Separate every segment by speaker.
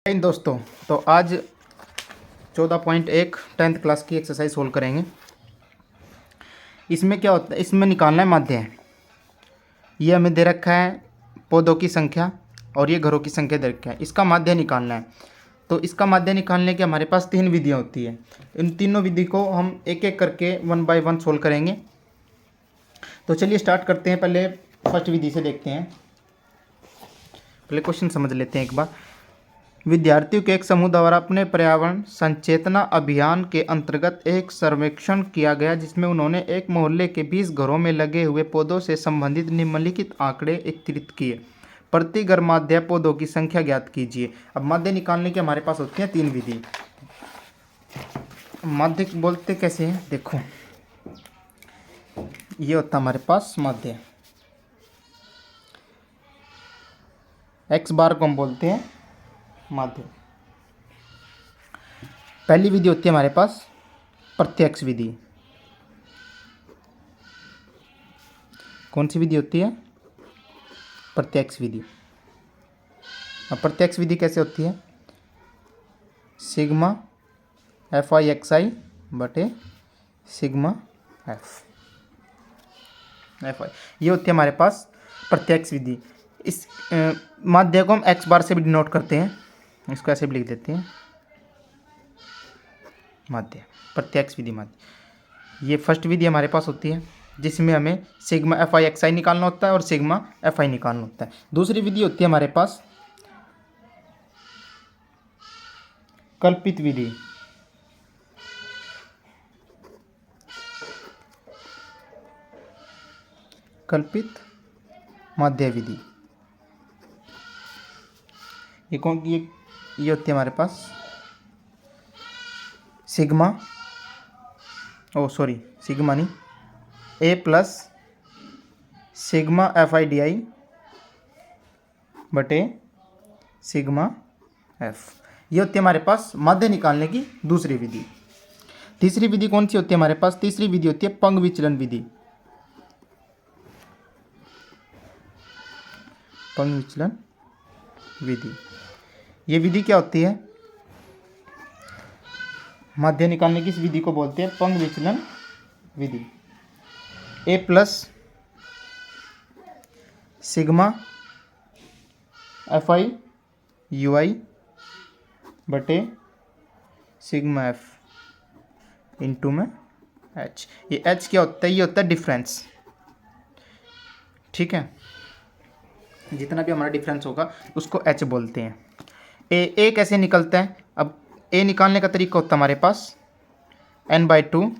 Speaker 1: इन दोस्तों, तो आज 14.1 10th क्लास की एक्सरसाइज सोल्व करेंगे। इसमें क्या होता है, इसमें निकालना है माध्य। ये हमें दे रखा है पौधों की संख्या और ये घरों की संख्या दे रखा है। इसका माध्य निकालना है। तो इसका माध्य निकालने के हमारे पास 3 विधियाँ होती है। इन तीनों विधि को हम एक एक करके 1 बाय 1 सोल्व करेंगे। तो चलिए स्टार्ट करते हैं। पहले फर्स्ट विधि से देखते हैं। पहले क्वेश्चन समझ लेते हैं एक बार। विद्यार्थियों के एक समूह द्वारा अपने पर्यावरण संचेतना अभियान के अंतर्गत एक सर्वेक्षण किया गया, जिसमें उन्होंने एक मोहल्ले के 20 घरों में लगे हुए पौधों से संबंधित निम्नलिखित आंकड़े एकत्रित किए। प्रति घर माध्य पौधों की संख्या ज्ञात कीजिए। अब माध्य निकालने की हमारे पास होती है 3 विधि। माध्य बोलते कैसे हैं, देखो ये होता है हमारे पास माध्य। एक्स बार को हम बोलते हैं माध्य। पहली विधि होती है हमारे पास प्रत्यक्ष विधि। कौन सी विधि होती है? प्रत्यक्ष विधि। अब प्रत्यक्ष विधि कैसे होती है? सिग्मा FI/XI बटे सिग्मा FI, ये होती है हमारे पास प्रत्यक्ष विधि। इस माध्य को हम एक्स बार से भी डिनोट करते हैं। इसको ऐसे भी लिख देते हैं माध्य, प्रत्यक्ष विधि माध्य। ये फर्स्ट विधि हमारे पास होती है, जिसमें हमें सिग्मा FI/XI निकालना होता है और सिग्मा FI निकालना होता है। दूसरी विधि होती है हमारे पास कल्पित विधि। कल्पित माध्य विधि। ये होती है हमारे पास सिग्मा नहीं, A प्लस सिग्मा FI/DI बटे सिग्मा F। ये होती है हमारे पास माध्य निकालने की दूसरी विधि। तीसरी विधि कौन सी होती है हमारे पास? तीसरी विधि होती है पंग विचलन विधि। पंग विचलन विधि, ये विधि क्या होती है? माध्य निकालने की इस विधि को बोलते हैं पंग विचलन विधि। A प्लस सिग्मा FI/UI बटे सिग्मा F इंटू में H। ये H क्या होता है? ये होता है डिफरेंस। ठीक है, जितना भी हमारा डिफरेंस होगा उसको H बोलते हैं। A कैसे निकलता है? अब A निकालने का तरीका होता है हमारे पास n/2,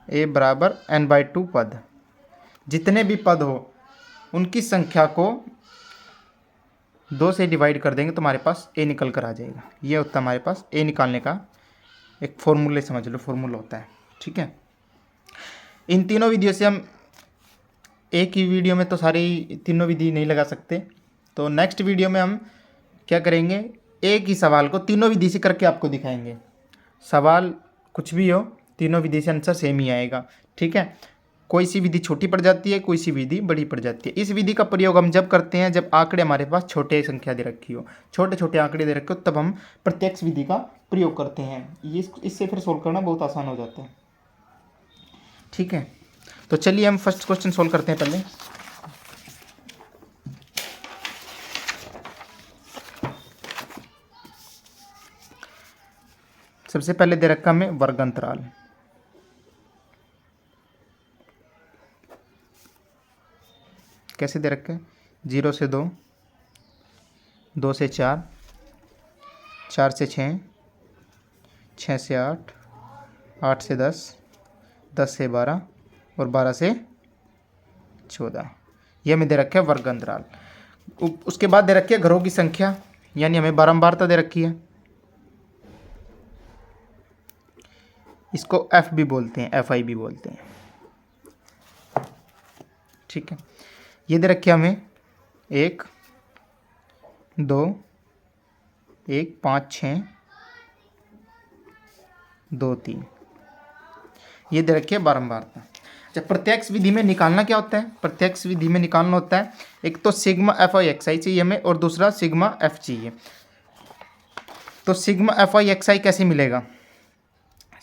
Speaker 1: A बराबर n/2 पद। जितने भी पद हो उनकी संख्या को 2 से डिवाइड कर देंगे तो हमारे पास A निकल कर आ जाएगा। ये होता है हमारे पास A निकालने का एक फॉर्मूले, समझ लो फॉर्मूला होता है। ठीक है, इन तीनों विधियों से हम एक ही वीडियो में तो सारी तीनों विधि नहीं लगा सकते। तो नेक्स्ट वीडियो में हम क्या करेंगे, एक ही सवाल को तीनों विधि से करके आपको दिखाएंगे। सवाल कुछ भी हो, तीनों विधि से आंसर सेम ही आएगा। ठीक है, कोई सी विधि छोटी पड़ जाती है, कोई सी विधि बड़ी पड़ जाती है। इस विधि का प्रयोग हम जब करते हैं जब आंकड़े हमारे पास छोटे संख्या दे रखी हो, छोटे छोटे आंकड़े दे रखे हो, तब हम प्रत्यक्ष विधि का प्रयोग करते हैं। इससे फिर सोल्व करना बहुत आसान हो जाता है। ठीक है, तो चलिए हम फर्स्ट क्वेश्चन सोल्व करते हैं। पहले सबसे पहले दे रखा हमें वर्ग अंतराल। कैसे दे रखे? 0 से 2, 2 से 4, 4 से 6, 6 से 8, 8 से 10, 10 से 12 और 12 से 14। ये हमें दे रखे है वर्ग अंतराल। उसके बाद दे रखी है घरों की संख्या, यानी हमें बारंबारता दे रखी है। इसको F भी बोलते हैं, FI भी बोलते हैं। ठीक है, ये दे रखी है हमें 1 2 1 5 6 2 3। ये दे रखी है बारंबारता। जब प्रत्यक्ष विधि में निकालना क्या होता है, प्रत्यक्ष विधि में निकालना होता है एक तो सिग्मा एफ आई एक्स आई चाहिए हमें और दूसरा सिग्मा एफ चाहिए। तो सिग्मा एफ आई एक्स आई कैसे मिलेगा,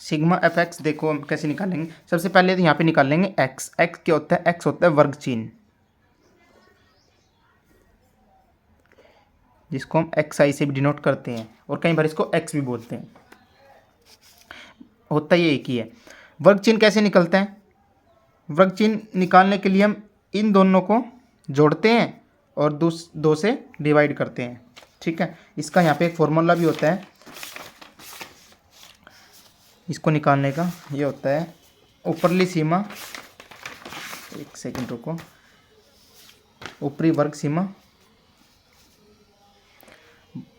Speaker 1: सिग्मा एफ एक्स देखो हम कैसे निकालेंगे। सबसे पहले तो यहाँ पे निकाल लेंगे एक्स। एक्स क्या होता है, एक्स होता है वर्ग चिन्ह, जिसको हम एक्स आई से भी डिनोट करते हैं और कई बार इसको एक्स भी बोलते हैं। होता ये एक ही है। वर्ग चिन्ह कैसे निकलता है, वर्ग चिन्ह निकालने के लिए हम इन दोनों को जोड़ते हैं और दो से डिवाइड करते हैं। ठीक है, इसका यहाँ पे एक फॉर्मूला भी होता है इसको निकालने का। ये होता है ऊपरली सीमा, एक सेकंड रुको, ऊपरी वर्ग सीमा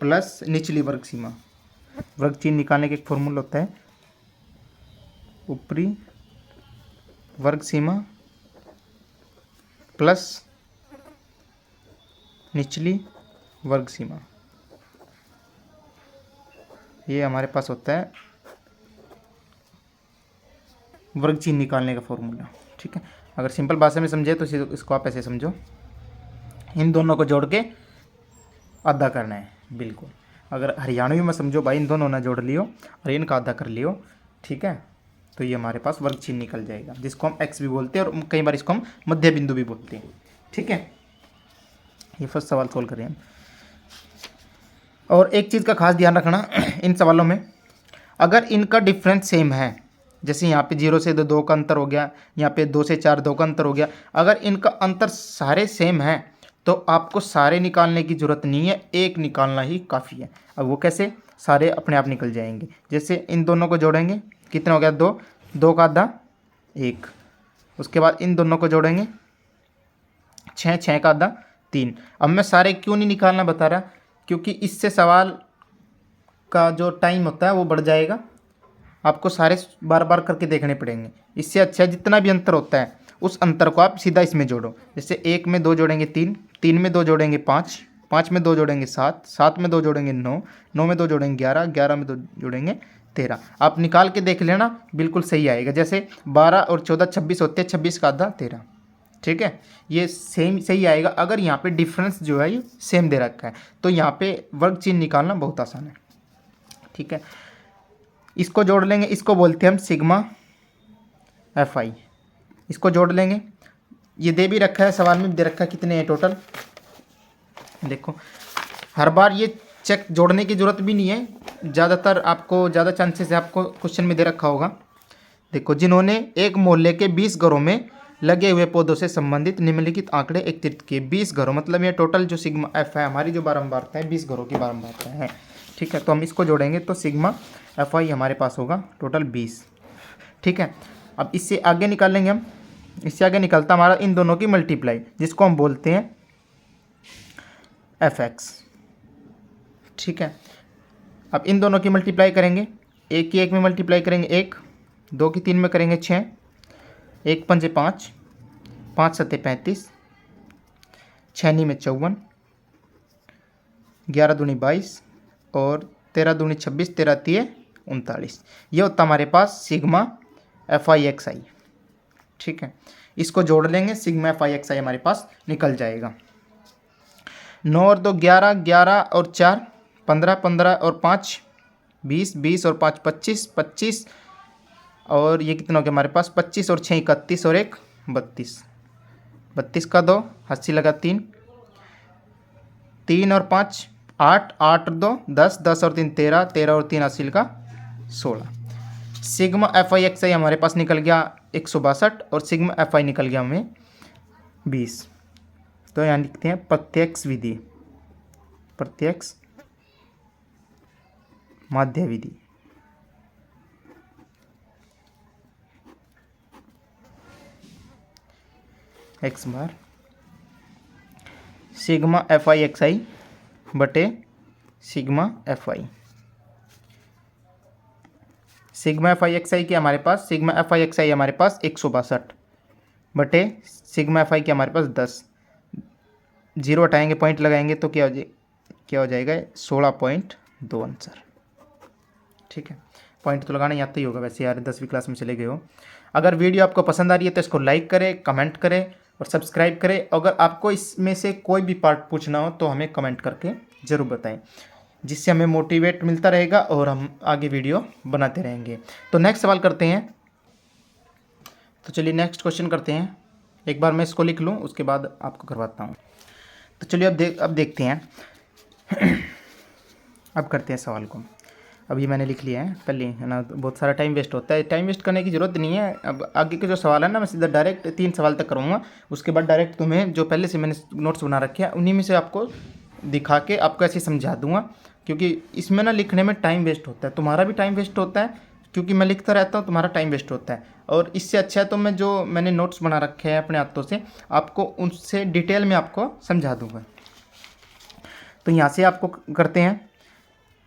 Speaker 1: प्लस निचली वर्ग सीमा। वर्ग चिन्ह निकालने का एक फॉर्मूला होता है ऊपरी वर्ग सीमा प्लस निचली वर्ग सीमा। ये हमारे पास होता है वर्ग चिन्ह निकालने का फॉर्मूला। ठीक है, अगर सिंपल भाषा में समझे तो इसको आप ऐसे समझो, इन दोनों को जोड़ के आधा करना है। बिल्कुल, अगर हरियाणवी में समझो भाई, इन दोनों ने जोड़ लियो और इनका आधा कर लियो, ठीक है, तो ये हमारे पास वर्ग चिन्ह निकल जाएगा, जिसको हम एक्स भी बोलते हैं और कई बार इसको हम मध्य बिंदु भी बोलते हैं। ठीक है, ये फर्स्ट सवाल सोल्व करें हम। और एक चीज़ का खास ध्यान रखना इन सवालों में, अगर इनका डिफरेंस सेम है, जैसे यहाँ पे 0 से 2 का अंतर हो गया, यहाँ पे 2 से 4 2 का अंतर हो गया, अगर इनका अंतर सारे सेम है तो आपको सारे निकालने की ज़रूरत नहीं है, एक निकालना ही काफ़ी है। अब वो कैसे, सारे अपने आप निकल जाएंगे। जैसे इन दोनों को जोड़ेंगे, कितना हो गया 2, 2 का आधा 1, उसके बाद इन दोनों को जोड़ेंगे 6, 6 का आधा 3। अब मैं सारे क्यों नहीं निकालना बता रहा, क्योंकि इससे सवाल का जो टाइम होता है वो बढ़ जाएगा, आपको सारे बार बार करके देखने पड़ेंगे। इससे अच्छा जितना भी अंतर होता है उस अंतर को आप सीधा इसमें जोड़ो। जैसे 1 में 2 जोड़ेंगे 3, 3 में 2 जोड़ेंगे 5, 5 में 2 जोड़ेंगे 7, 7 में 2 जोड़ेंगे 9, 9 में 2 जोड़ेंगे 11, 11 में 2 जोड़ेंगे 13। आप निकाल के देख लेना, बिल्कुल सही आएगा। जैसे 12 और 14 26 होते हैं, 26 का आधा 13। ठीक है, ये सेम सही आएगा अगर यहाँ पे डिफरेंस जो है ये सेम दे रखा है, तो यहाँ पे वर्ग चिन्ह निकालना बहुत आसान है। ठीक है, इसको जोड़ लेंगे, इसको बोलते हैं हम सिग्मा एफ आई। इसको जोड़ लेंगे, ये दे भी रखा है, सवाल में दे रखा है कितने हैं टोटल। देखो हर बार ये चेक जोड़ने की ज़रूरत भी नहीं है, ज़्यादातर आपको ज़्यादा चांसेस है आपको क्वेश्चन में दे रखा होगा। देखो, जिन्होंने एक मोहल्ले के 20 घरों में लगे हुए पौधों से संबंधित निम्नलिखित आंकड़े एकत्रित किए। 20 घरों मतलब ये टोटल जो सिग्मा एफ है हमारी जो बारंबारता है 20 घरों की बारंबारता है। ठीक है, तो हम इसको जोड़ेंगे तो सिग्मा एफ आई हमारे पास होगा टोटल 20। ठीक है, अब इससे आगे निकालेंगे हम, इससे आगे निकलता हमारा इन दोनों की मल्टीप्लाई, जिसको हम बोलते हैं एफ एक्स। ठीक है, अब इन दोनों की मल्टीप्लाई करेंगे, एक की एक में मल्टीप्लाई करेंगे 1, 2 की 3 में करेंगे 6, 1 पंजे 5, 5 सत्ते 35, 6 नी में 54, 11 दूनी 22 और 13 दूनी 26, 13 तिये 39। ये होता हमारे पास सिग्मा एफ आई एक्स आई। ठीक है, इसको जोड़ लेंगे, sigma f i x i हमारे पास निकल जाएगा। 9 और 2 11, 11 और 4 15, 15 और 5 20, 20 और 5 25, 25 और ये कितना हो गया हमारे पास 25 और 6 31 और 1 32, 32 का 2 80 लगा 3, 3 और 5 8, 8 और 2 10, 10 और 3 13, 13 और 3 80 का 16। Sigma f i x i हमारे पास निकल गया 162 और सिग्मा एफ आई निकल गया हमें 20। तो यहाँ लिखते हैं प्रत्यक्ष विधि, प्रत्यक्ष माध्य विधि। X bar sigma f i x i बटे sigma f i. Sigma f i x i के हमारे पास, sigma f i x i हमारे पास 162 बटे सिग्मा एफ आई के हमारे पास 10, 0 हटाएंगे पॉइंट लगाएंगे तो क्या हो जाएगा 16.2 आंसर। ठीक है, पॉइंट तो लगाना आता ही होगा वैसे यार, 10वीं क्लास में चले गए हो। अगर वीडियो आपको पसंद आ रही है तो इसको लाइक करें, कमेंट करें और सब्सक्राइब करें। अगर आपको इसमें से कोई भी पार्ट पूछना हो तो हमें कमेंट करके ज़रूर बताएं, जिससे हमें मोटिवेट मिलता रहेगा और हम आगे वीडियो बनाते रहेंगे। तो नेक्स्ट सवाल करते हैं। तो चलिए नेक्स्ट क्वेश्चन करते हैं। एक बार मैं इसको लिख लूँ, उसके बाद आपको करवाता हूँ। तो चलिए अब देखते हैं। अब करते हैं सवाल को। अभी मैंने लिख लिया है पहले, है ना, बहुत सारा टाइम वेस्ट होता है। टाइम वेस्ट करने की ज़रूरत नहीं है। अब आगे के जो सवाल है ना, मैं सीधा डायरेक्ट 3 सवाल तक करूँगा। उसके बाद डायरेक्ट तुम्हें जो पहले से मैंने नोट्स बना रखे हैं उन्हीं में से आपको दिखा के आपको ऐसे समझा दूँगा, क्योंकि इसमें ना लिखने में टाइम वेस्ट होता है, तुम्हारा भी टाइम वेस्ट होता है, क्योंकि मैं लिखता रहता हूँ, तुम्हारा टाइम वेस्ट होता है। और इससे अच्छा है तो मैं जो मैंने नोट्स बना रखे हैं अपने हाथों से, आपको उनसे डिटेल में आपको समझा दूँगा। तो यहाँ से आपको करते हैं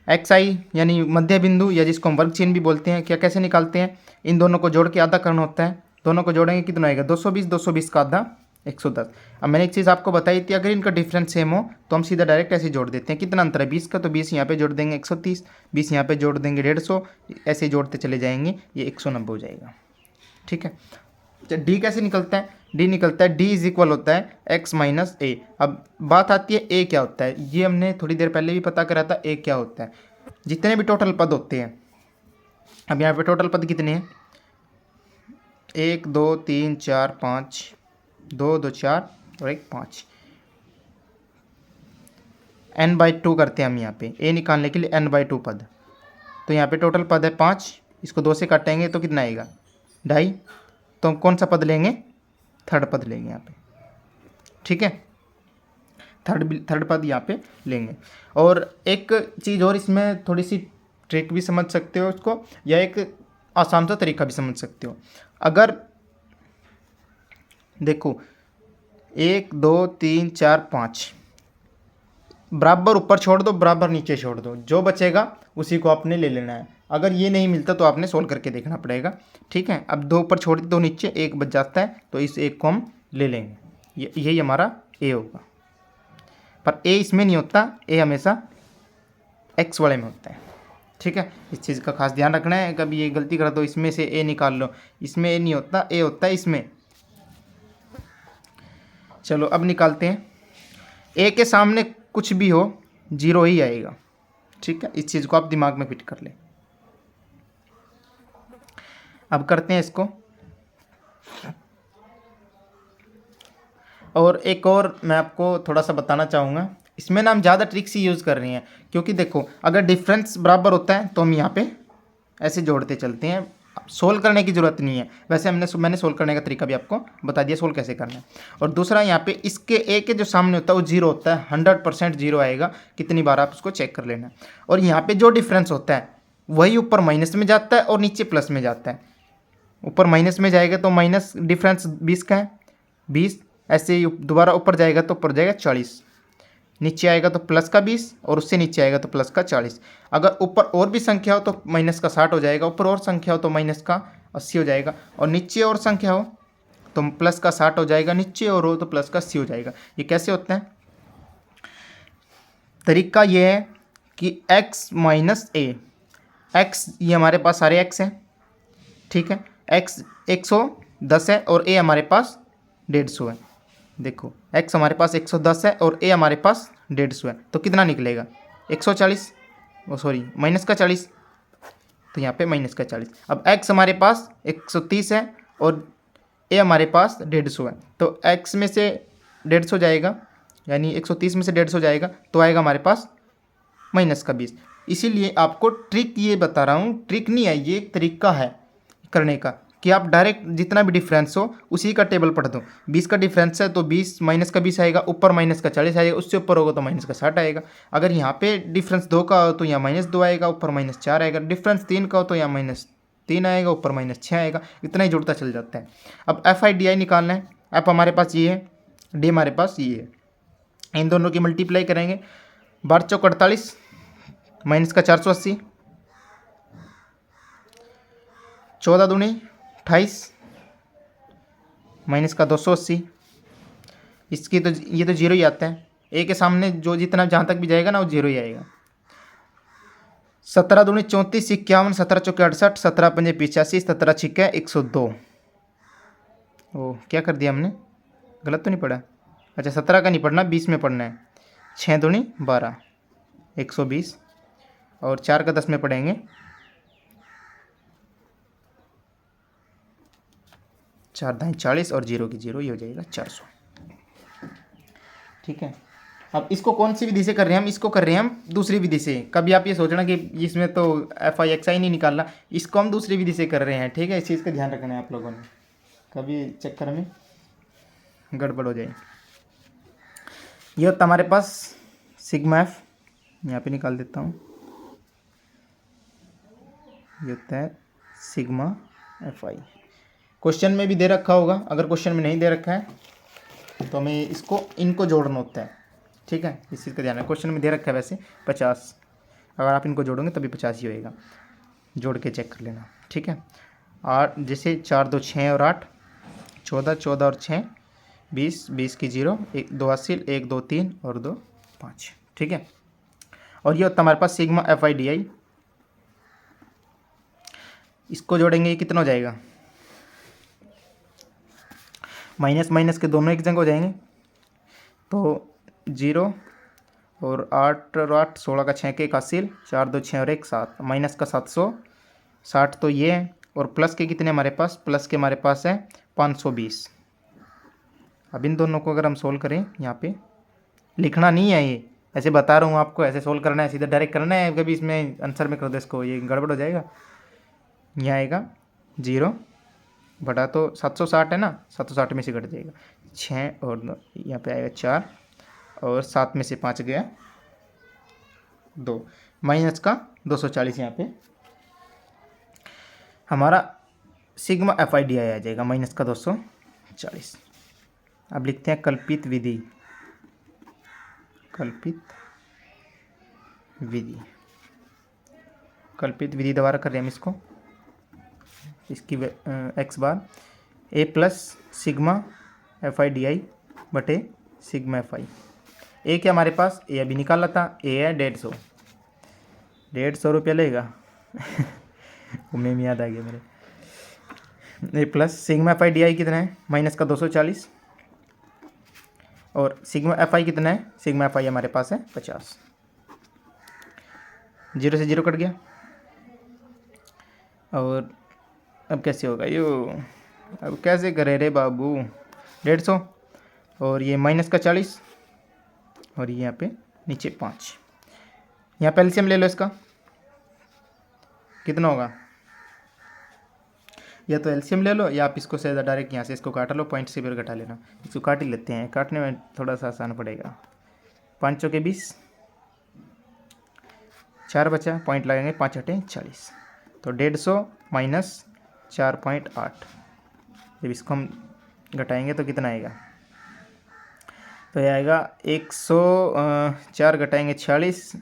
Speaker 1: एक्स आई यानी मध्य बिंदु, या जिसको हम वर्ग चिन्ह भी बोलते हैं, क्या कैसे निकालते हैं। इन दोनों को जोड़ के आधा करना होता है। दोनों को जोड़ेंगे कितना आएगा, 220, 220 का आधा 110। अब मैंने एक चीज़ आपको बताई थी, अगर इनका डिफरेंस सेम हो तो हम सीधा डायरेक्ट ऐसे जोड़ देते हैं। कितना अंतर है 20 का, तो 20 यहाँ पे जोड़ देंगे 130, 20 यहाँ पे जोड़ देंगे 150, ऐसे जोड़ते चले जाएंगे, ये 190 हो जाएगा। ठीक है। डी कैसे निकलता है, डी निकलता है, डी इज इक्वल होता है एक्स माइनस ए। अब बात आती है ए क्या होता है, ये हमने थोड़ी देर पहले भी पता करा था। ए क्या होता है, जितने भी टोटल पद होते हैं। अब यहाँ पे टोटल पद कितने हैं, 1 2 3 4 5, 2 2 4 और 1 5, n/2 करते हैं हम यहाँ पे ए निकालने के लिए, n/2 पद। तो यहाँ पे टोटल पद है 5, इसको 2 से काटेंगे तो कितना आएगा 2.5। तो हम कौन सा पद लेंगे, थर्ड पद लेंगे यहाँ पे। ठीक है, थर्ड पद यहाँ पे लेंगे। और एक चीज़ और, इसमें थोड़ी सी ट्रिक भी समझ सकते हो इसको, या एक आसान सा तरीका भी समझ सकते हो। अगर देखो 1 2 3 4 5 बराबर ऊपर छोड़ दो, बराबर नीचे छोड़ दो, जो बचेगा उसी को आपने ले लेना है। अगर ये नहीं मिलता तो आपने सोल्व करके देखना पड़ेगा। ठीक है, अब 2 ऊपर छोड़ दी, 2 नीचे, 1 बच जाता है, तो इस 1 को हम ले लेंगे। यही हमारा ए होगा। पर ए इसमें नहीं होता, ए हमेशा एक्स वाले में होता है। ठीक है, इस चीज़ का खास ध्यान रखना है। कभी ये गलती कर दो, इसमें से ए निकाल लो, इसमें ए नहीं होता, ए होता है इसमें। चलो अब निकालते हैं। ए के सामने कुछ भी हो 0 ही आएगा। ठीक है, इस चीज़ को आप दिमाग में फिट कर ले। अब करते हैं इसको। और एक और मैं आपको थोड़ा सा बताना चाहूँगा, इसमें ना हम ज़्यादा ट्रिक्स ही यूज़ कर रहे हैं, क्योंकि देखो अगर डिफरेंस बराबर होता है तो हम यहाँ पे ऐसे जोड़ते चलते हैं, सोल्व करने की ज़रूरत नहीं है। वैसे मैंने सोल्व करने का तरीका भी आपको बता दिया, सोल्व कैसे करना है। और दूसरा यहाँ पे इसके ए के जो सामने होता है वो 0 होता है, 100% 0 आएगा, कितनी बार आप उसको चेक कर लेना। और यहाँ पे जो डिफरेंस होता है वही ऊपर माइनस में जाता है और नीचे प्लस में जाता है। ऊपर माइनस में जाएगा तो माइनस डिफरेंस 20 का है, 20, ऐसे ही दोबारा ऊपर जाएगा तो ऊपर जाएगा 40, नीचे आएगा तो प्लस का 20 और उससे नीचे आएगा तो प्लस का 40। अगर ऊपर और भी संख्या हो तो माइनस का 60 हो जाएगा, ऊपर और संख्या हो तो माइनस का 80 हो जाएगा, और नीचे और संख्या हो तो प्लस का 60 हो जाएगा, नीचे और हो तो प्लस का 80 हो जाएगा। ये कैसे होता है, तरीका ये है कि x माइनस ए, एक्स ये हमारे पास सारे एक्स हैं। ठीक है, x 110 है और a हमारे पास 150 है। देखो x हमारे पास 110 है और a हमारे पास 150 है, तो कितना निकलेगा 140, वो सॉरी माइनस का 40, तो यहाँ पे माइनस का 40। अब x हमारे पास 130 है और a हमारे पास 150 है, तो x में से 150 जाएगा, यानी 130 में से 150 जाएगा तो आएगा हमारे पास माइनस का 20। इसीलिए आपको ट्रिक ये बता रहा हूँ, ट्रिक नहीं है, ये एक तरीका है करने का, कि आप डायरेक्ट जितना भी डिफरेंस हो उसी का टेबल पढ़ दो। 20 का डिफरेंस है तो 20 माइनस का 20 आएगा, ऊपर माइनस का 40 आएगा, उससे ऊपर होगा तो माइनस का 60 आएगा। अगर यहाँ पे डिफरेंस 2 का हो तो यहाँ -2 आएगा, ऊपर -4 आएगा। डिफरेंस 3 का हो तो यहाँ -3 आएगा, ऊपर -6 आएगा। इतना ही जुड़ता चल जाता है। अब FI/DI निकालना है। एफ हमारे पास ये है, डी हमारे पास ये है। इन दोनों की मल्टीप्लाई करेंगे, 12 चौक 48, माइनस का 480, 14 दूनी 28, माइनस का 280। इसकी तो ये तो 0 ही आता है, ए के सामने जो जितना जहाँ तक भी जाएगा ना वो 0 ही आएगा। 17 दूनी 34, 51, 17 चौके 68, 17 पंजे 85, 17 छिक्के 102। ओ क्या कर दिया हमने, गलत तो नहीं पढ़ा? अच्छा 17 का नहीं पढ़ना, 20 में पढ़ना है। 6 दूनी 12, 120 और 4 का 10 में पढ़ेंगे 4 दाएँ 40 और 0 की 0, ये हो जाएगा 400। ठीक है, अब इसको कौन सी विधि से कर रहे हैं हम, इसको कर रहे हैं हम दूसरी विधि से। कभी आप ये सोचना कि इसमें तो एफ आई एक्स आई नहीं निकालना, इसको हम दूसरी विधि से कर रहे हैं। ठीक है, इस चीज़ का ध्यान रखना है आप लोगों ने, कभी चक्कर में गड़बड़ हो जाए। ये होता हमारे पास सिग्मा एफ, यहाँ पे निकाल देता हूँ, ये होता है सिग्मा एफ आई। क्वेश्चन में भी दे रखा होगा, अगर क्वेश्चन में नहीं दे रखा है तो हमें इनको जोड़ना होता है। ठीक है, इस चीज़ का ध्यान है। क्वेश्चन में दे रखा है वैसे 50, अगर आप इनको जोड़ोगे तभी 50 ही होएगा, जोड़ के चेक कर लेना। ठीक है, 8 जैसे 4 2 6 और 8 14, 14 और 6 20, 20 की 0, 1 2 80, 1 2 3 और 2 5। ठीक है, और ये होता हमारे पास sigma f i d i. इसको जोड़ेंगे ये कितना हो जाएगा, माइनस माइनस के दोनों एक जगह हो जाएंगे, तो 0 और 8 और 8 16 का 6 के 1 हासिल, 4 2 6 और 1 7, माइनस का 760 तो ये है, और प्लस के कितने हमारे पास, प्लस के हमारे पास है 520। अब इन दोनों को अगर हम सोल्व करें, यहाँ पे लिखना नहीं है, ये ऐसे बता रहा हूँ आपको, ऐसे सोल्व करना है, सीधा डायरेक्ट करना है, कभी इसमें आंसर में कर दो इसको, ये गड़बड़ हो जाएगा। यहाँ आएगा 0 बटा तो 760 है ना, 760 में से घट जाएगा 6 और यहाँ पे आएगा 4 और 7 में से 5 गया 2, माइनस का 240। यहाँ पे हमारा sigma f i d i आ जाएगा माइनस का 240। अब लिखते हैं कल्पित विधि, कल्पित विधि, कल्पित विधि दोबारा कर रहे हैं हम इसको। इसकी x bar A plus sigma f i d आई बटे सिग्मा एफ आई। ए क्या हमारे पास, ए अभी निकाला था, ए है 150, 150 रुपया लेगा उम्मीद में याद आ गया मेरे। A plus sigma f i d i कितना है, माइनस का 240, और सिग्मा एफ आई कितना है, सिग्मा एफ आई हमारे पास है 50। 0 से 0 कट गया, और अब कैसे होगा यो, अब कैसे करे रे बाबू, 150 और ये माइनस का 40 और ये यहाँ पे नीचे 5। यहाँ पे एलसीएम ले लो इसका, कितना होगा, या तो एलसीएम ले लो या आप इसको से डायरेक्ट यहाँ से इसको काट लो, पॉइंट से फिर घटा लेना। इसको काट ही लेते हैं, काटने में थोड़ा सा आसान पड़ेगा। 5 चौके 20, 4 बचा, पॉइंट लगेंगे, 5 अटे 40, तो 150 माइनस 4.8। जब इसको हम घटाएंगे तो कितना आएगा, तो ये आएगा 104 घटाएंगे 46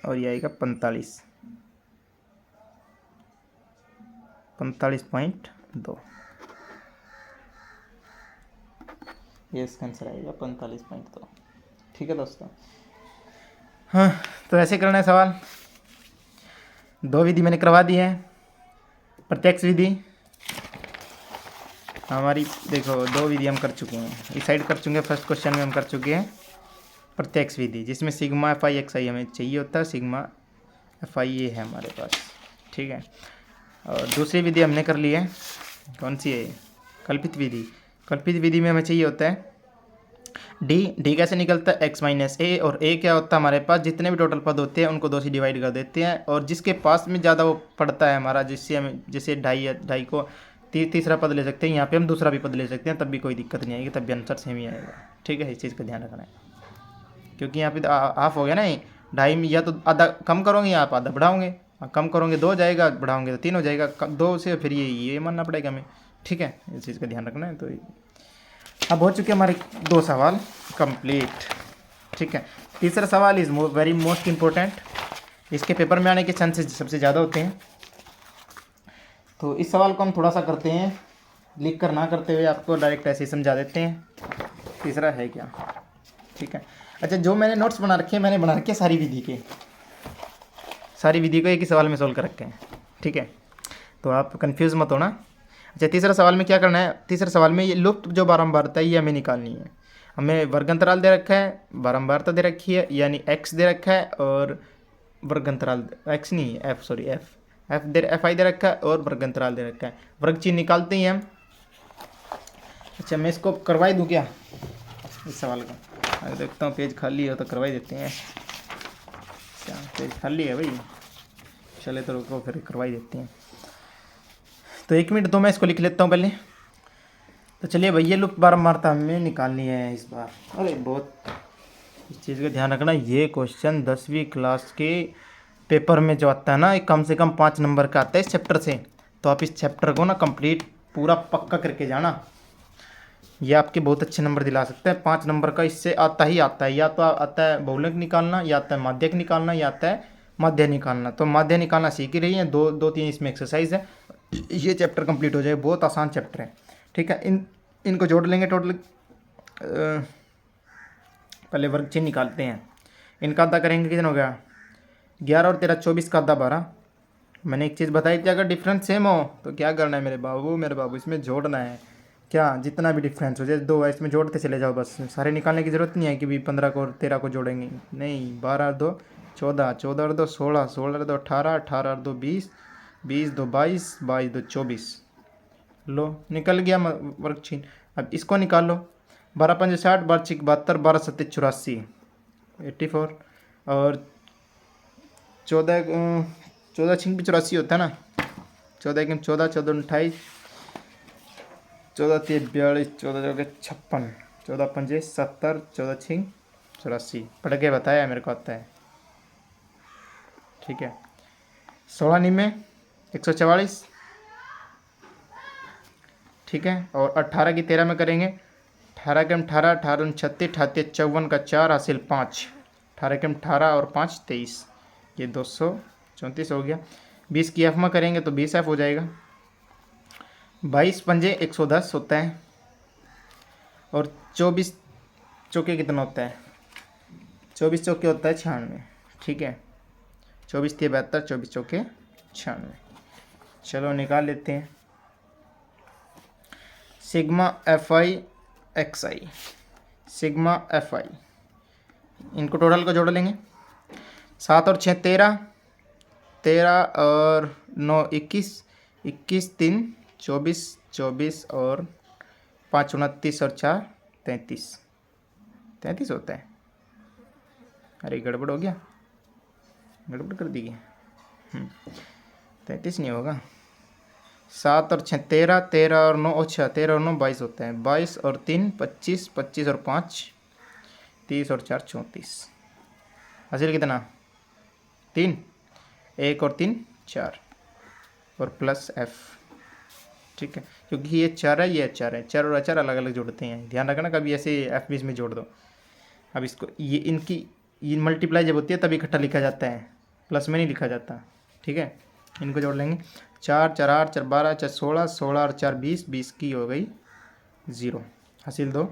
Speaker 1: और ये आएगा 45.2। ये इसका आंसर आएगा 45.2। ठीक है दोस्तों, हाँ तो ऐसे करना है सवाल। 2 विधि मैंने करवा दी है। प्रत्यक्ष विधि हमारी देखो 2 विधि हम कर चुके हैं, इस साइड कर चुके हैं, फर्स्ट क्वेश्चन में हम कर चुके हैं प्रत्यक्ष विधि, जिसमें सिग्मा एफ आई एक्स आई हमें चाहिए होता है, सिग्मा एफ आई ये है हमारे पास। ठीक है, और दूसरी विधि हमने कर ली है, कौन सी है, कल्पित विधि। कल्पित विधि में हमें चाहिए होता है डी कैसे निकलता है, एक्स माइनस ए, और ए क्या होता है हमारे पास, जितने भी टोटल पद होते हैं उनको 2 से डिवाइड कर देते हैं, और जिसके पास में ज़्यादा वो पड़ता है हमारा, जिससे हमें जैसे ढाई को तीसरा पद ले सकते हैं, यहाँ पे हम दूसरा भी पद ले सकते हैं, तब भी कोई दिक्कत नहीं आएगी, तब भी आंसर सेम ही आएगा। ठीक है, इस चीज़ का ध्यान रखना है, क्योंकि यहाँ पे तो हाफ हो गया ना, ढाई में या तो आधा कम करोगे या आप आधा बढ़ाओगे, कम करोगे 2 हो जाएगा, बढ़ाओगे तो 3 हो जाएगा, 2 से फिर ये मानना पड़ेगा हमें। ठीक है, इस चीज़ का ध्यान रखना है। तो अब हो चुके हमारे 2 सवाल कंप्लीट। ठीक है, तीसरा सवाल इज़ वेरी मोस्ट इम्पोर्टेंट, इसके पेपर में आने के चांसेस सबसे ज़्यादा होते हैं, तो इस सवाल को हम थोड़ा सा करते हैं, लिख कर ना करते हुए आपको डायरेक्ट ऐसे ही समझा देते हैं। तीसरा है क्या, ठीक है। अच्छा, जो मैंने नोट्स बना रखे हैं, मैंने बना रखे सारी विधि के, सारी विधि को एक ही सवाल में सोल्व कर रखे हैं, ठीक है, तो आप कंफ्यूज मत होना। अच्छा, तीसरा सवाल में क्या करना है, तीसरे सवाल में ये लुप्त जो बारंबारता है ये हमें निकालनी है। हमें वर्गांतराल दे रखा है, बारंबारता दे रखी है, यानी x दे रखा है, और वर्गांतराल x नहीं f, सॉरी f आई दे रखा है, और वर्गांतराल दे रखा है। वर्ग चिन्ह निकालते ही हम। अच्छा, मैं इसको करवाई दूँ क्या इस सवाल का? अगर देखता हूँ पेज खाली हो तो करवाई देते हैं। अच्छा, पेज खाली है भाई, चले तो रुको फिर करवाई देते हैं। तो 1 मिनट दो, मैं इसको लिख लेता हूँ पहले। तो चलिए भैया, लुप्त बारंबारता हमें निकालनी है इस बार। अरे बहुत इस चीज़ का ध्यान रखना, ये क्वेश्चन 10वीं क्लास के पेपर में जो आता है ना, एक कम से कम 5 नंबर का आता है इस चैप्टर से। तो आप इस चैप्टर को ना कंप्लीट पूरा पक्का करके जाना, ये आपके बहुत अच्छे नंबर दिला सकते हैं। 5 नंबर का इससे आता ही आता है, या तो आता है बहुलक निकालना, या आता है माध्यक निकालना, या आता है माध्य निकालना। तो माध्य निकालना सीख ही रही है, दो तीन इसमें एक्सरसाइज है, ये चैप्टर कंप्लीट हो जाए। बहुत आसान चैप्टर है, ठीक है। इनको जोड़ लेंगे टोटल। पहले वर्ग चिन्ह निकालते हैं। इनका अद्दा करेंगे, कितना हो गया? 11 और 13 24 का अद्दा 12। मैंने एक चीज़ बताई थी, अगर डिफरेंस सेम हो तो क्या करना है मेरे बाबू, इसमें जोड़ना है। क्या, जितना भी डिफरेंस हो, जैसे 2 है इसमें जोड़ते चले जाओ बस, सारे निकालने की ज़रूरत नहीं है कि भी 15 को और 13 को जोड़ेंगे, नहीं। 12 और 2 14, 14 और 2 16, 16 और 2 18, 18 और 2 20, 20 2 22, 22 2 24। लो, निकल गया वर्ग चिन्ह। अब इसको निकाल लो। 12 5 60, 12 6 72, 12 7 84, 84, और 14 14 6 84 होता है ना। 14 1 14, 14 28, 14 3 42, 14 56, 14 5 70, 14 6 84। पढ़ के बताया मेरे को आता है, ठीक है। 16 निमे 144, ठीक है। और 18 की 13 में करेंगे। 18 के 18, 18 36, 38 54 का 4 हासिल 5, 18 के 18 और 5 23, ये 234 हो गया। 20 की एफ में करेंगे तो 20 एफ हो जाएगा। 22 पंजे 110 होता है, और 24 चौके कितना होता है? 24 चौके होता है 96, ठीक है। 24 3 72, 24 चौके 96। चलो निकाल लेते हैं। Sigma f i x I, sigma f आई, इनको टोटल को जोड़ लेंगे। 7 और 6 13, 13 और 9 21, 21 3 24, 24 और 5 29 और 4 33, 33 होता है। अरे गड़बड़ हो गया, गड़बड़ कर दी गई। 33 नहीं होगा। 7 और 6 13, 13 और 9 अच्छा 13 और 9 22 होता है। 22 और 3 25, 25 और 5 30 और 4 34। हासिल कितना? 3, 1 और 3 4, और प्लस एफ, ठीक है। क्योंकि ये 4 है, ये 4 है, 4 और 4 अलग अलग जोड़ते हैं, ध्यान रखना, कभी ऐसे एफ बीच में जोड़ दो। अब इसको ये इनकी ये मल्टीप्लाई जब होती है तब इकट्ठा लिखा जाता है, प्लस में नहीं लिखा जाता, ठीक है। इनको जोड़ लेंगे। 4 4 8 4 12 4 16, 16 और 4 20, 20 की हो गई 0, हासिल 2।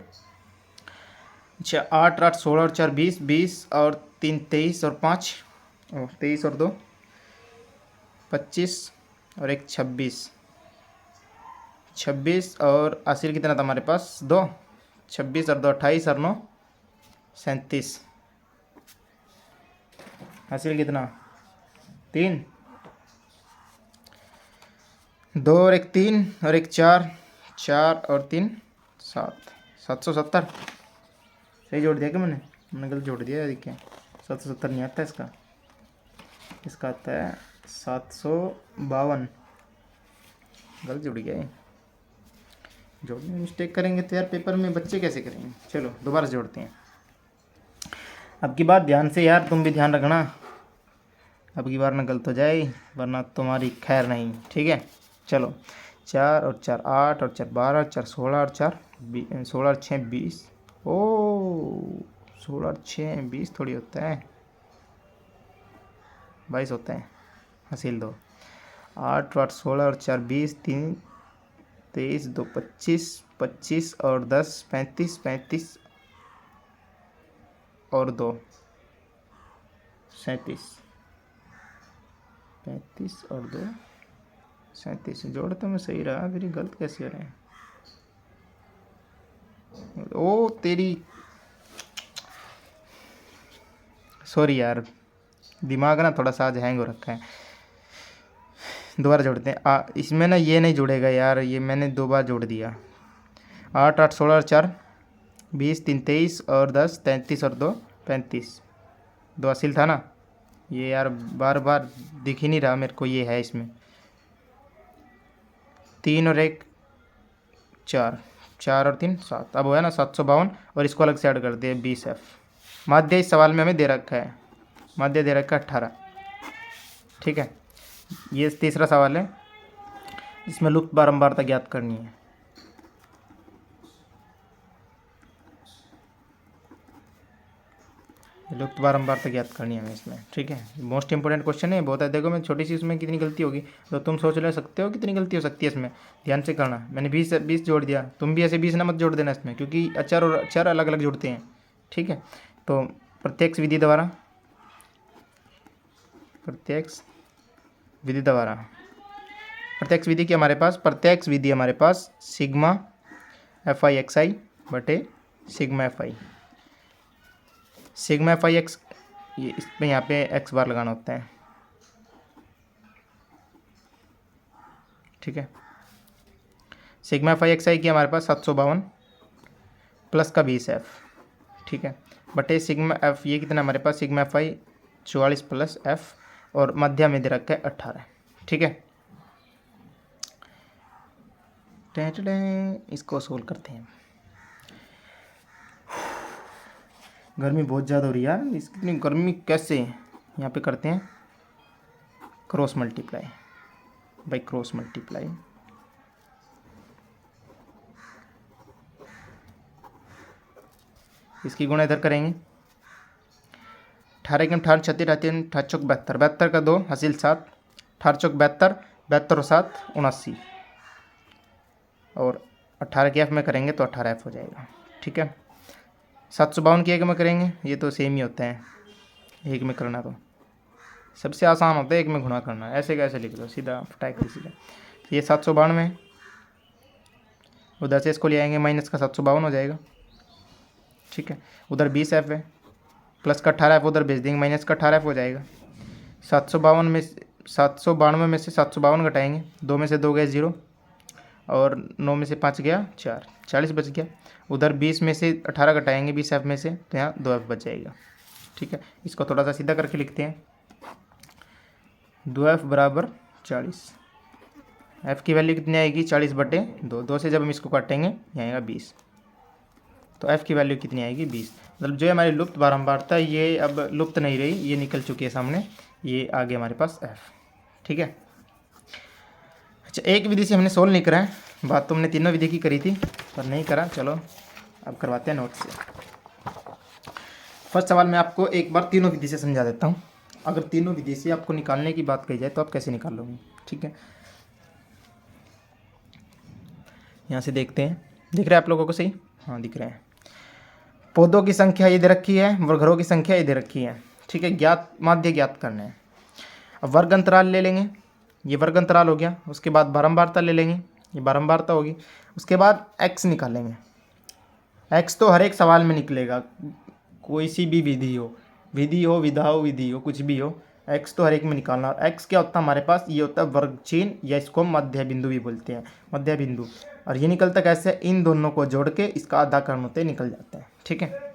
Speaker 1: अच्छा 8 8 16 और 4 20, 20 और 3 23 और 5 23 और 2 25 और 1 26, 26 और हासिल कितना था हमारे पास? 2, 26 और 2 28 और 9 37, हासिल कितना? 3, 2 और 1 3 और 1 4, 4 और 3 7, 770। सही जोड़ दिया क्या मैंने गलत जोड़ दिया, देखिए 770 नहीं आता इसका, इसका आता है 752। गलत जुड़ गया है। जोड़ने में मिस्टेक करेंगे तो यार पेपर में बच्चे कैसे करेंगे। चलो दोबारा जोड़ते हैं। अब की बार ध्यान से यार, तुम भी ध्यान रखना, अब की बार ना गलत हो जाए, वरना तुम्हारी खैर नहीं, ठीक है। चलो 4 और 4 8 और 4 12, 4 16 और 4 16 और 6 20, ओ 16 और 6 20 थोड़ी होता है, 22 होता है, हासिल 2। 8 8 16 और 4 20, 3 23 2 25, 25 और 10 35, 35 और 2 37, 35 और 2 37। जोड़ तो मैं सही रहा, फिर गलत कैसे हो रहे हैं? ओ तेरी, सॉरी यार, दिमाग ना थोड़ा सा आज हैंग हो रखा है। दोबारा जोड़ते हैं। इसमें ना ये नहीं जुड़ेगा यार, ये मैंने 2 बार जोड़ दिया। 8 8 16 और 4 20 3 23 और 10 33 और 2 35। 2 असील था ना ये यार, बार बार दिख ही नहीं रहा मेरे को, ये है इसमें 3 और 1 4, 4 और 3 7। अब हो है ना 752, और इसको अलग से ऐड कर दिए 20F। माध्य इस सवाल में हमें दे रखा है, माध्य दे रखा है 18। ठीक है, ये तीसरा सवाल है, इसमें लुप्त बारंबारता ज्ञात करनी है। लुप्त बारंबारता ज्ञात करनी है हमें इसमें। ठीक है, मोस्ट इंपोर्टेंट क्वेश्चन है, बहुत है। देखो मैं छोटी सी इसमें कितनी गलती होगी तो तुम सोच ले सकते हो कितनी गलती हो सकती है इसमें, ध्यान से करना। मैंने 20 जोड़ दिया, तुम भी ऐसे 20 ना मत जोड़ देना इसमें, क्योंकि अचर और अचर अलग अलग जुड़ते हैं। ठीक है, तो प्रत्यक्ष विधि द्वारा, प्रत्यक्ष विधि द्वारा, प्रत्यक्ष विधि की हमारे पास, प्रत्यक्ष विधि हमारे पास सिग्मा FI XI बटे sigma FI, sigma FI x, ये इसमें यहाँ पे x बार लगाना होता है। ठीक है, सिग्मा FI XI की हमारे पास 752 प्लस का 20F। ठीक है, बटे सिग्मा F, ये कितना हमारे पास सिग्मा FI 44 प्लस F, और मध्य में दे रखा है 18। ठीक है, इसको सोल्व करते हैं। गर्मी बहुत ज़्यादा हो रही है यार, इतनी गर्मी कैसे? यहाँ पे करते हैं cross multiply by cross multiply. इसकी गुणा इधर करेंगे, 18 के 18 36 रहते 18 चौक 72, 72 का 2 हासिल 7, 18 चौक 72, 72 और 7 79, और 18 के F में करेंगे तो 18F हो जाएगा। ठीक है, 752 के 1 में करेंगे, ये तो सेम ही होता है, 1 में करना तो सबसे आसान होता है 1 में गुणा करना, ऐसे कैसे लिख दो सीधा फटाक से सीधा। तो ये 792, उधर से इसको ले आएंगे, माइनस का 752 हो जाएगा। ठीक है, उधर 20F है, प्लस का 18F उधर भेज देंगे, माइनस का 18F हो जाएगा। 792 में 752 घटाएंगे, 2 में से 2 गए 0, और 9 में से 5 गया 4, 40 बच गया। उधर 20 में से 18 घटाएंगे 20F में से, तो यहाँ 2F बच जाएगा। ठीक है, इसको थोड़ा सा सीधा करके लिखते हैं, 2F बराबर 40। F की वैल्यू कितनी आएगी 40 बटे 2, 2 से जब हम इसको काटेंगे यहाँ आएगा 20, तो F की वैल्यू कितनी आएगी 20। मतलब जो हमारी लुप्त बारंबारता ये अब लुप्त नहीं रही, ये निकल चुकी है सामने, ये आगे हमारे पास F। ठीक है, अच्छा एक विधि से हमने सोल्व नहीं करा है, बात तो हमने तीनों विधि की करी थी पर नहीं करा, चलो अब करवाते हैं नोट से। फर्स्ट सवाल मैं आपको एक बार तीनों विधि से समझा देता हूँ। अगर तीनों विधि से आपको निकालने की बात कही जाए तो आप कैसे निकाल लोगे? ठीक है, यहाँ से देखते हैं, दिख रहा है आप लोगों को सही? हाँ दिख रहे हैं। पौधों की संख्या ये दे रखी है, वर्गों की संख्या ये दे रखी है। ठीक है, ज्ञात माध्य ज्ञात करना है। अब वर्ग अंतराल ले लेंगे, ये वर्ग अंतराल हो गया। उसके बाद बारंबारता ले लेंगे, ये बारंबारता होगी। उसके बाद x निकालेंगे। x तो हर एक सवाल में निकलेगा, कोई सी भी विधि हो, विधा हो, विधि हो, कुछ भी हो, x तो हर एक में निकालना। और x क्या होता है हमारे पास? ये होता है वर्ग चिन्ह, या इसको मध्य बिंदु भी बोलते हैं, मध्य बिंदु। और ये निकलता कैसे? इन दोनों को जोड़ के इसका आधा कर्ण होते निकल जाता है। ठीक है,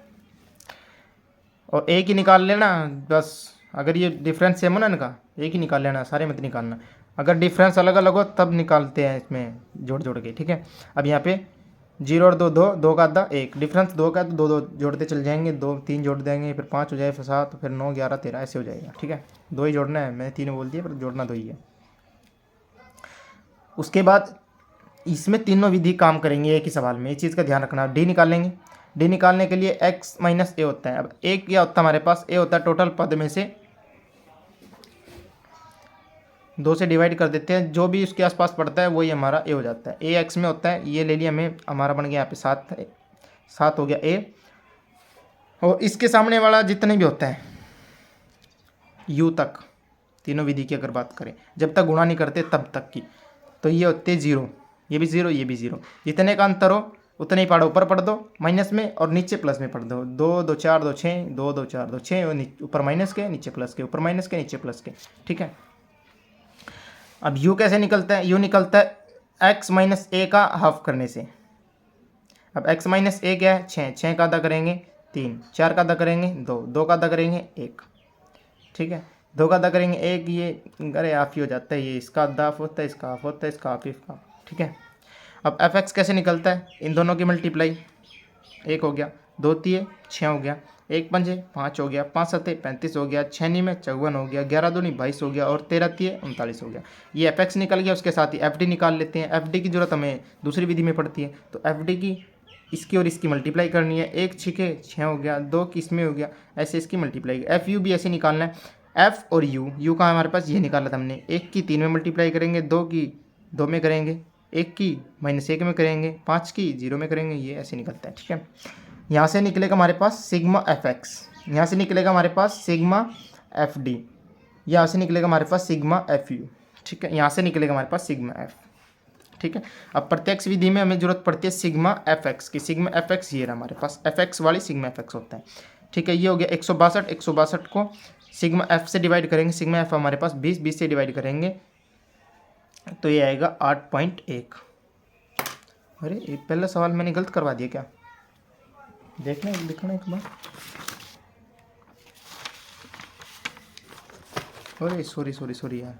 Speaker 1: और एक ही निकाल लेना बस। अगर ये डिफरेंस सेम हो ना इनका, एक ही निकाल लेना, सारे मत निकालना। अगर डिफरेंस अलग अलग हो तब निकालते हैं इसमें जोड़ जोड़ के। ठीक है, अब यहाँ पे 0 और 2 2, 2 का आधा 1, डिफरेंस 2 का, तो 2 2 जोड़ते चल जाएंगे, 2 3 जोड़ देंगे, फिर 5 हो जाए, फिर 7, फिर 9 11 13 ऐसे हो जाएगा। ठीक है, 2 ही जोड़ना है, मैंने 3 बोल दिया पर जोड़ना 2 ही है। उसके बाद इसमें तीनों विधि काम करेंगे एक ही सवाल में, इस चीज़ का ध्यान रखना। डी निकालेंगे, डी निकालने के लिए x माइनस ए होता है। अब ए क्या होता है हमारे पास? ए होता है टोटल पद में से 2 से डिवाइड कर देते हैं, जो भी उसके आसपास पड़ता है वही हमारा ए हो जाता है। ए x में होता है, ये ले लिया हमें, हमारा बन गया यहाँ पे 7 हो गया ए। और इसके सामने वाला जितने भी होता है u तक, तीनों विधि की अगर बात करें, जब तक गुणा नहीं करते तब तक की, तो ये होते 0, ये भी 0, ये भी 0। जितने का अंतर हो उतने ही पढ़ो, ऊपर पढ़ दो माइनस में और नीचे प्लस में पढ़ दो। 2 2 4 2 6, 2 2 4 2 6, ऊपर माइनस के नीचे प्लस के, ऊपर माइनस के नीचे प्लस के, ठीक है। अब यू कैसे निकलता है? यू निकलता है x माइनस ए का हाफ करने से। अब x माइनस ए क्या है? 6, 6 का आधा करेंगे 3, 4 का आधा करेंगे 2, 2 का आधा करेंगे 1, ठीक है। 2 का आधा करेंगे 1, ये अरे हाफ ही हो जाता है, ये इसका आधा हाफ होता है, इसका हाफ होता है, इसका हाफ, इसका, ठीक है। अब एफ एक्स कैसे निकलता है? इन दोनों की मल्टीप्लाई, 1 हो गया, 2 तिये 6 हो गया, 1 पंजे 5 हो गया, 5 सत्ते 35 हो गया, 6 नी में 54 हो गया, 11 दूनी 22 हो गया और 13 तिये 39 हो गया। ये एफ एक्स निकल गया। उसके साथ ही एफ डी निकाल लेते हैं। एफ डी की जरूरत हमें दूसरी विधि में पड़ती है, तो एफ डी की इसकी और इसकी मल्टीप्लाई करनी है। 1 छिके 6 हो गया, 2 की इसमें हो गया, ऐसे इसकी मल्टीप्लाई। एफ यू भी ऐसे निकालना है। एफ और यू का हमारे पास ये निकाला था हमने। 1 की 3 में मल्टीप्लाई करेंगे, 2 की 2 में करेंगे, 1 की -1 में करेंगे, 5 की 0 में करेंगे, ये ऐसे निकलता है, ठीक है। यहाँ से निकलेगा हमारे पास सिग्मा एफ एक्स, यहाँ से निकलेगा हमारे पास सिग्मा एफ डी, यहाँ से निकलेगा हमारे पास सिग्मा एफ यू, ठीक है। यहाँ से निकलेगा हमारे पास सिग्मा एफ, ठीक है। अब प्रत्यक्ष विधि में हमें जरूरत पड़ती है सिग्मा एफ एक्स की। सिग्मा एफ एक्स ये रहा हमारे पास, एफ एक्स वाली सिग्मा एफ एक्स होता है, ठीक है। ये हो गया 162, 162 को सिग्मा एफ से डिवाइड करेंगे। सिग्मा एफ हमारे पास 20, 20 से डिवाइड करेंगे तो ये आएगा 8.1। अरे ये पहला सवाल मैंने गलत करवा दिया क्या? देखना लिखना एक बार। अरे सॉरी यार,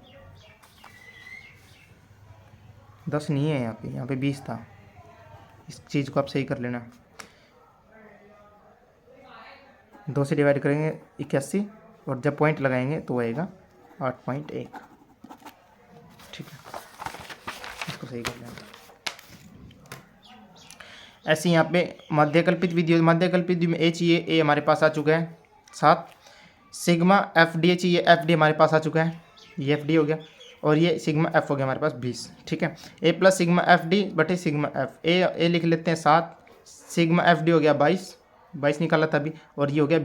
Speaker 1: 10 नहीं है यहाँ पे 20 था। इस चीज़ को आप सही कर लेना। 2 से डिवाइड करेंगे 81 और जब पॉइंट लगाएंगे तो आएगा 8.1, ठीक है। इसको सही कर लेना। ऐसे यहाँ पे मध्यकल्पित विधि में ए चाहिए, ए हमारे पास आ चुका है 7। सिग्मा एफ डी चाहिए, एफ डी हमारे पास आ चुका है, ये एफ डी हो गया और ये सिग्मा एफ हो गया हमारे पास 20, ठीक है। ए प्लस सिग्मा एफ डी बटे सिग्मा एफ, ए लिख लेते हैं 7, सिग्मा एफ डी हो गया 22 निकाला था अभी, और ये हो गया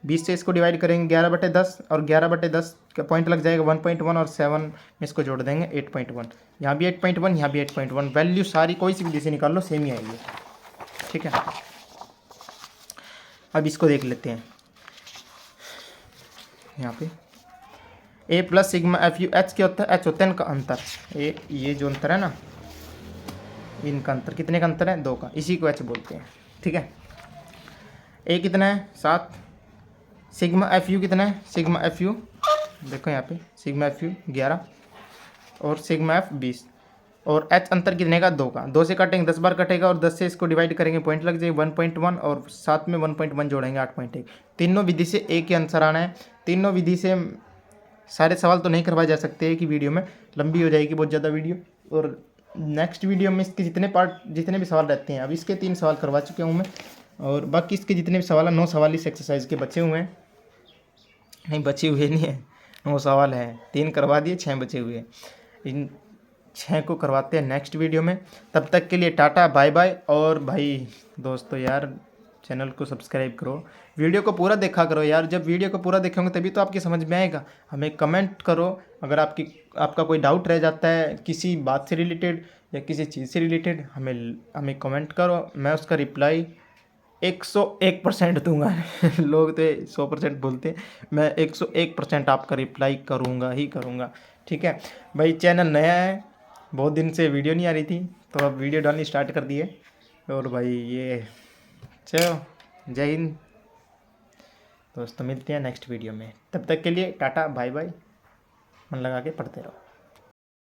Speaker 1: 20 से इसको डिवाइड करेंगे 11/10 और 11/10 का पॉइंट लग जाएगा 1.1 और 7 में इसको जोड़ देंगे 8.1। यहाँ भी 8.1, यहाँ भी 8.1। वैल्यू सारी कोई सी विधि से निकाल लो सेम ही आएगी, ठीक है। अब इसको देख लेते हैं। यहाँ पे a plus sigma f u, h क्या होता है? एच होता है इनका अंतर। ये जो अंतर है ना, इनका अंतर, कितने का अंतर है? 2 का, इसी को एच बोलते हैं, ठीक है। ए कितना है? 7। सिग्मा एफ यू कितना है? सिग्मा एफ यू देखो यहाँ पे, सिग्मा एफ यू 11 और सिग्मा एफ 20 और एच अंतर कितने का? 2 का। 2 से काटेंगे 10 बार कटेगा और 10 से इसको डिवाइड करेंगे पॉइंट लग जाएगा 1.1 और साथ में 1.1 जोड़ेंगे 8.1। तीनों विधि से एक ही आंसर आना है। तीनों विधि से सारे सवाल तो नहीं करवाए जा सकते एक ही वीडियो में, लंबी हो जाएगी बहुत ज़्यादा वीडियो। और नेक्स्ट वीडियो में इसके जितने भी सवाल रहते हैं, अब इसके 3 सवाल करवा चुके हूँ मैं, और बाकी इसके जितने भी सवाल हैं 9 सवाल इस एक्सरसाइज के बचे हुए हैं। नहीं बचे हुए नहीं है, 9 सवाल हैं, 3 करवा दिए, 6 बचे हुए हैं। इन 6 को करवाते हैं नेक्स्ट वीडियो में। तब तक के लिए टाटा बाय बाय। और भाई दोस्तों यार, चैनल को सब्सक्राइब करो, वीडियो को पूरा देखा करो यार। जब वीडियो को पूरा देखोगे तभी तो आपकी समझ में आएगा। हमें कमेंट करो अगर आपका कोई डाउट रह जाता है किसी बात से रिलेटेड या किसी चीज़ से रिलेटेड, हमें कमेंट करो, मैं उसका रिप्लाई 101% दूंगा। लोग तो 100% बोलते हैं, मैं 101% आपका रिप्लाई करूंगा ही करूंगा, ठीक है भाई। चैनल नया है, बहुत दिन से वीडियो नहीं आ रही थी, तो अब वीडियो डालनी स्टार्ट कर दी है। और भाई ये चलो, जय हिंद दोस्तों, मिलते हैं नेक्स्ट वीडियो में। तब तक के लिए टाटा बाय बाय, मन लगा के पढ़ते रहो।